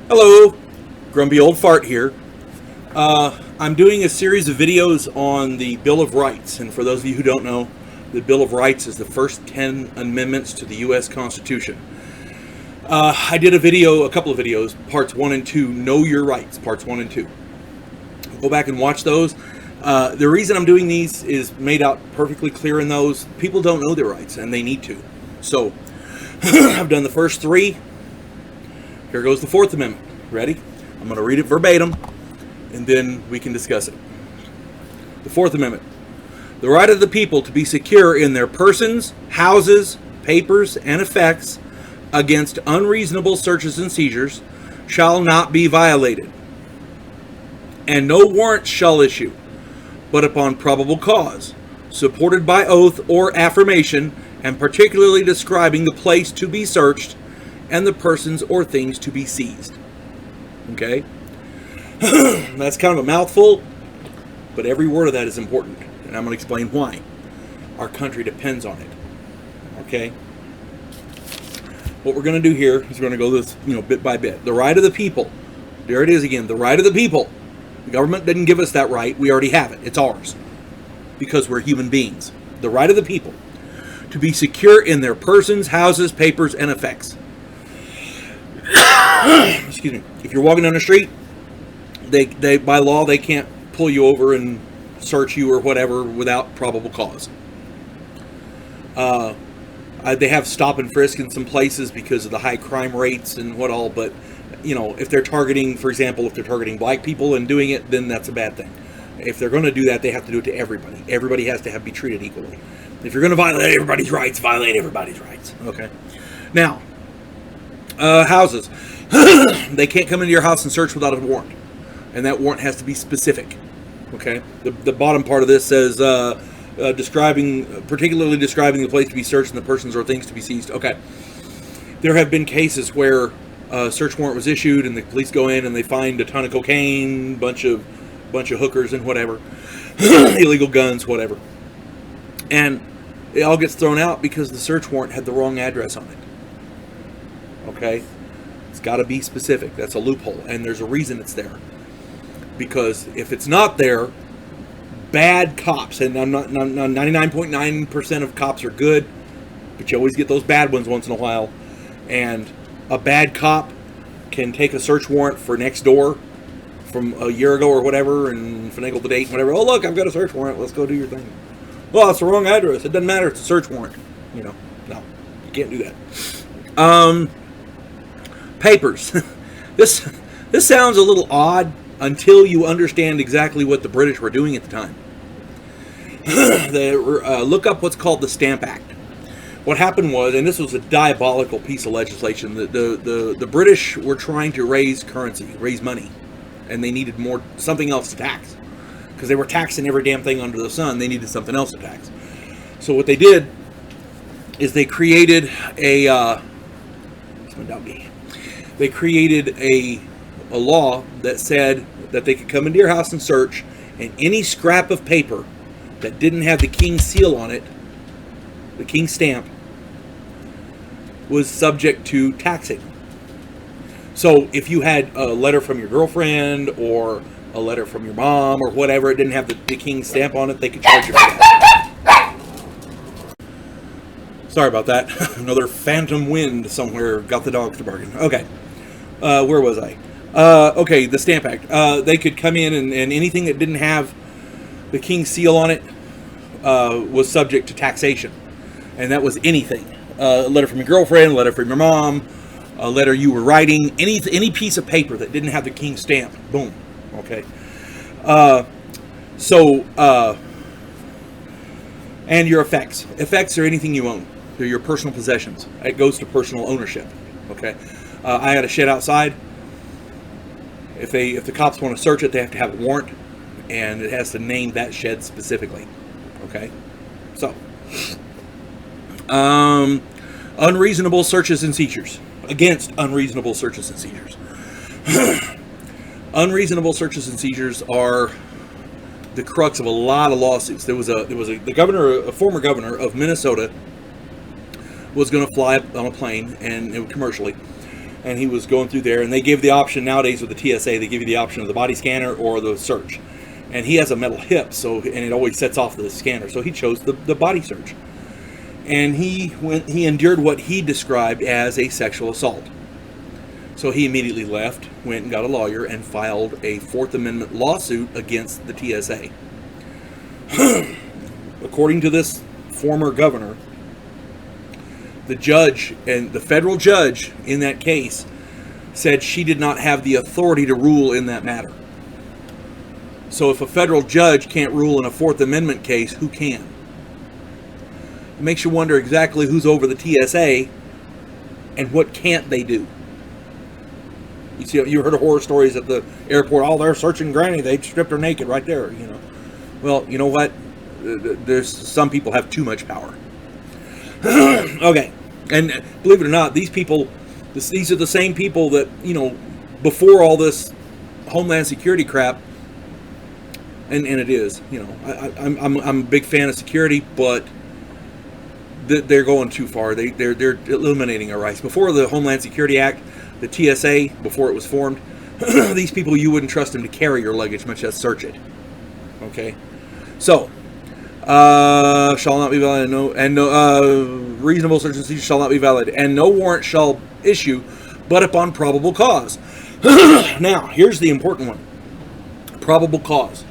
Hello, Grumpy Old Fart here. I'm doing a series of videos on the Bill of Rights, and for those of you who don't know, the Bill of Rights is the first 10 amendments to the U.S. Constitution. I did a couple of videos, parts 1 and 2, Know Your Rights, parts 1 and 2. Go back and watch those. The reason I'm doing these is made out perfectly clear in those. People don't know their rights, and they need to. So, I've done the first 3. Here goes the 4th Amendment. Ready? I'm going to read it verbatim, and then we can discuss it. The 4th Amendment. The right of the people to be secure in their persons, houses, papers, and effects against unreasonable searches and seizures shall not be violated, and no warrant shall issue, but upon probable cause, supported by oath or affirmation, and particularly describing the place to be searched and the persons or things to be seized. Okay? That's kind of a mouthful, but every word of that is important, and I'm going to explain why. Our country depends on it. Okay? What we're going to do here is we're going to go this, bit by bit. The right of the people. There it is again. The right of the people. The government didn't give us that right. We already have it. It's ours. Because we're human beings. The right of the people to be secure in their persons, houses, papers, and effects. Excuse me. If you're walking down the street, they by law they can't pull you over and search you or whatever without probable cause. They have stop and frisk in some places because of the high crime rates and what all, but if they're targeting, for example, if they're targeting black people and doing it, then that's a bad thing. If they're going to do that, they have to do it to everybody. Everybody has to be treated equally. If you're going to violate everybody's rights, violate everybody's rights. Okay. Now, houses. They can't come into your house and search without a warrant, and that warrant has to be specific. Okay. The bottom part of this says particularly describing the place to be searched and the persons or things to be seized. Okay. There have been cases where a search warrant was issued and the police go in and they find a ton of cocaine, bunch of hookers and whatever, illegal guns, whatever, and it all gets thrown out because the search warrant had the wrong address on it. Okay. It's got to be specific. That's a loophole, and there's a reason it's there. Because if it's not there, bad cops, and I'm not 99.9% of cops are good, but you always get those bad ones once in a while, and a bad cop can take a search warrant for next door from a year ago or whatever and finagle the date and whatever. Oh, look, I've got a search warrant. Let's go do your thing. Well, it's the wrong address. It doesn't matter. It's a search warrant. No, you can't do that. Papers. This sounds a little odd until you understand exactly what the British were doing at the time. They look up what's called the Stamp Act. What happened was, and this was a diabolical piece of legislation, the British were trying to raise currency, raise money, and they needed something else to tax. Because they were taxing every damn thing under the sun, they needed something else to tax. So what they did is they created a law that said that they could come into your house and search, and any scrap of paper that didn't have the king's seal on it, the king's stamp, was subject to taxing. So if you had a letter from your girlfriend or a letter from your mom or whatever, it didn't have the king's stamp on it, they could charge you for that. Sorry about that. Another phantom wind somewhere got the dogs to barking. Okay. Where was I? Okay, the Stamp Act. They could come in and anything that didn't have the king's seal on it was subject to taxation. And that was anything. A letter from your girlfriend, a letter from your mom, a letter you were writing, any piece of paper that didn't have the king's stamp. Boom. Okay. And your effects. Effects are anything you own. They're your personal possessions. It goes to personal ownership. Okay. I had a shed outside. If the cops want to search it, they have to have a warrant, and it has to name that shed specifically. Okay. So, unreasonable searches and seizures. Against unreasonable searches and seizures. Unreasonable searches and seizures are the crux of a lot of lawsuits. The former governor of Minnesota was going to fly up on a plane and commercially, and he was going through there, and they give the option nowadays with the TSA, they give you the option of the body scanner or the search. And he has a metal hip, so, and it always sets off the scanner, so he chose the body search. And he endured what he described as a sexual assault. So he immediately left, went and got a lawyer, and filed a Fourth Amendment lawsuit against the TSA. According to this former governor, the judge, and the federal judge in that case, said she did not have the authority to rule in that matter. So if a federal judge can't rule in a Fourth Amendment case, who can? It makes you wonder exactly who's over the TSA and what can't they do. You see, you heard of horror stories at the airport. Oh, they're searching Granny. They stripped her naked right there. You know. Well, you know what? There's some people have too much power. Okay, and believe it or not, these people, these are the same people that, you know, before all this Homeland Security crap, and it is, you know, I'm a big fan of security, but they're going too far. They're eliminating our rights. Before the Homeland Security Act, the TSA, before it was formed, these people, you wouldn't trust them to carry your luggage, much less search it. Okay, so. Shall not be valid, reasonable search and seizure shall not be valid, and no warrant shall issue but upon probable cause. Now, here's the important one. Probable cause.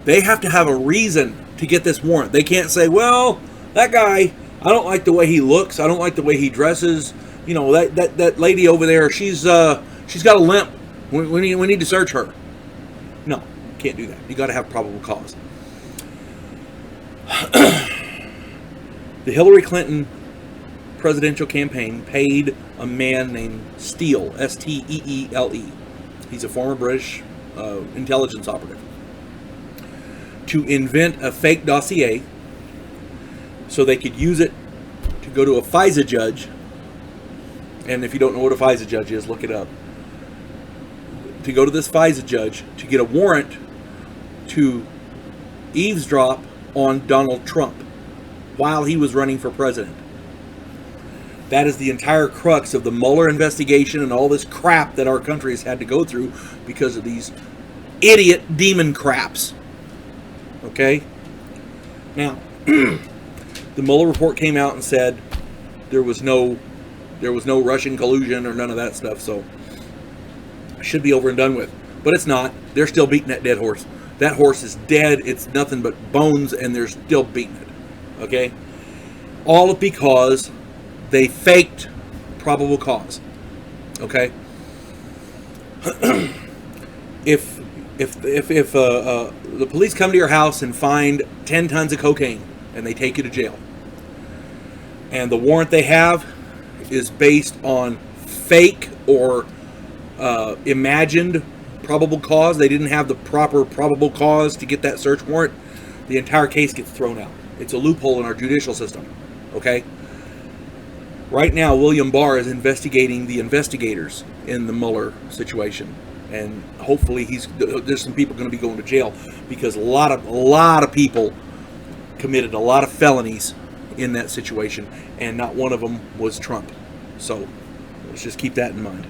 They have to have a reason to get this warrant. They can't say, well, that guy, I don't like the way he looks, I don't like the way he dresses, you know, that lady over there, she's got a limp, we need to search her. No, can't do that. You got to have probable cause. The Hillary Clinton presidential campaign paid a man named Steele, S-T-E-E-L-E. He's a former British intelligence operative, to invent a fake dossier so they could use it to go to a FISA judge. And if you don't know what a FISA judge is, look it up. To go to this FISA judge to get a warrant to eavesdrop on Donald Trump while he was running for president. That is the entire crux of the Mueller investigation and all this crap that our country has had to go through because of these idiot demon craps. Okay? Now, the Mueller report came out and said there was no Russian collusion or none of that stuff, so it should be over and done with. But it's not. They're still beating that dead horse. That horse is dead. It's nothing but bones, and they're still beating it. Okay? All because they faked probable cause. Okay? If the police come to your house and find 10 tons of cocaine, and they take you to jail, and the warrant they have is based on fake or imagined probable cause, they didn't have the proper probable cause to get that search warrant, the entire case gets thrown out. It's a loophole in our judicial system. Okay? Right now, William Barr is investigating the investigators in the Mueller situation, and hopefully there's some people going to be going to jail because a lot of people committed a lot of felonies in that situation, and not one of them was Trump. So let's just keep that in mind.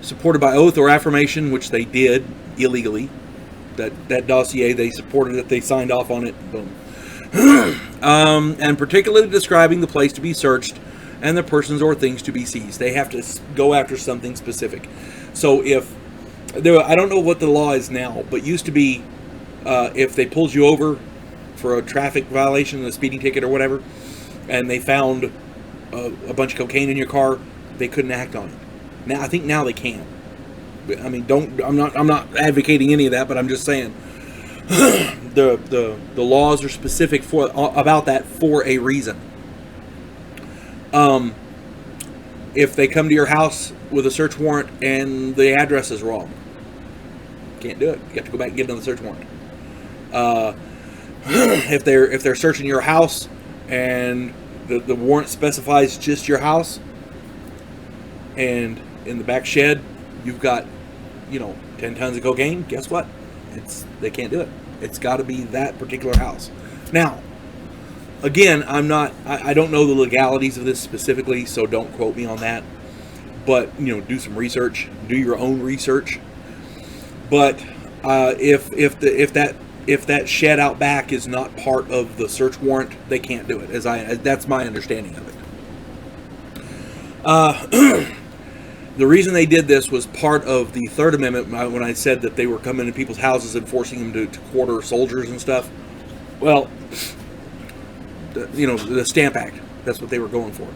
Supported by oath or affirmation, which they did illegally. That dossier, they supported it, they signed off on it, boom. And particularly describing the place to be searched and the persons or things to be seized. They have to go after something specific. So I don't know what the law is now, but used to be if they pulled you over for a traffic violation, a speeding ticket or whatever, and they found a bunch of cocaine in your car, they couldn't act on it. Now I think now they can. I mean, I'm not advocating any of that, but I'm just saying the laws are specific about that for a reason. If they come to your house with a search warrant and the address is wrong, can't do it. You have to go back and get another search warrant. If they're searching your house and the warrant specifies just your house, and in the back shed you've got 10 tons of cocaine, guess what? They can't do it. It's got to be that particular house. Now, Again, I don't know the legalities of this specifically, so don't quote me on that. But, do some research, do your own research. But if that shed out back is not part of the search warrant, they can't do it. That's my understanding of it. The reason they did this was part of the Third Amendment when I said that they were coming into people's houses and forcing them to quarter soldiers and stuff. Well, the Stamp Act, that's what they were going for.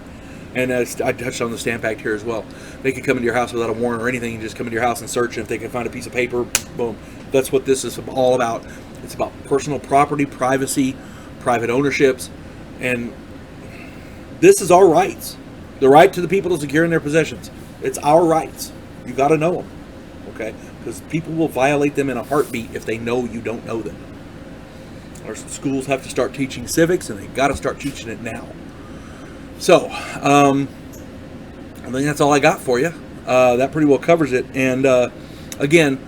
And I touched on the Stamp Act here as well. They could come into your house without a warrant or anything and just come into your house and search, and if they can find a piece of paper, boom. That's what this is all about. It's about personal property, privacy, private ownerships, and this is our rights. The right to the people to secure in their possessions. It's our rights. You got to know them, okay? Because people will violate them in a heartbeat if they know you don't know them. Our schools have to start teaching civics, and they got to start teaching it now. So, I think that's all I got for you. That pretty well covers it. And again,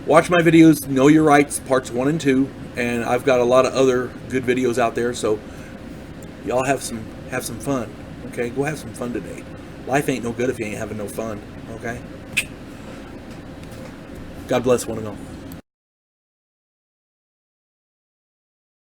watch my videos, Know Your Rights, parts 1 and 2, and I've got a lot of other good videos out there. So, y'all have some fun. Okay, go have some fun today. Life ain't no good if you ain't having no fun. Okay. God bless one and all.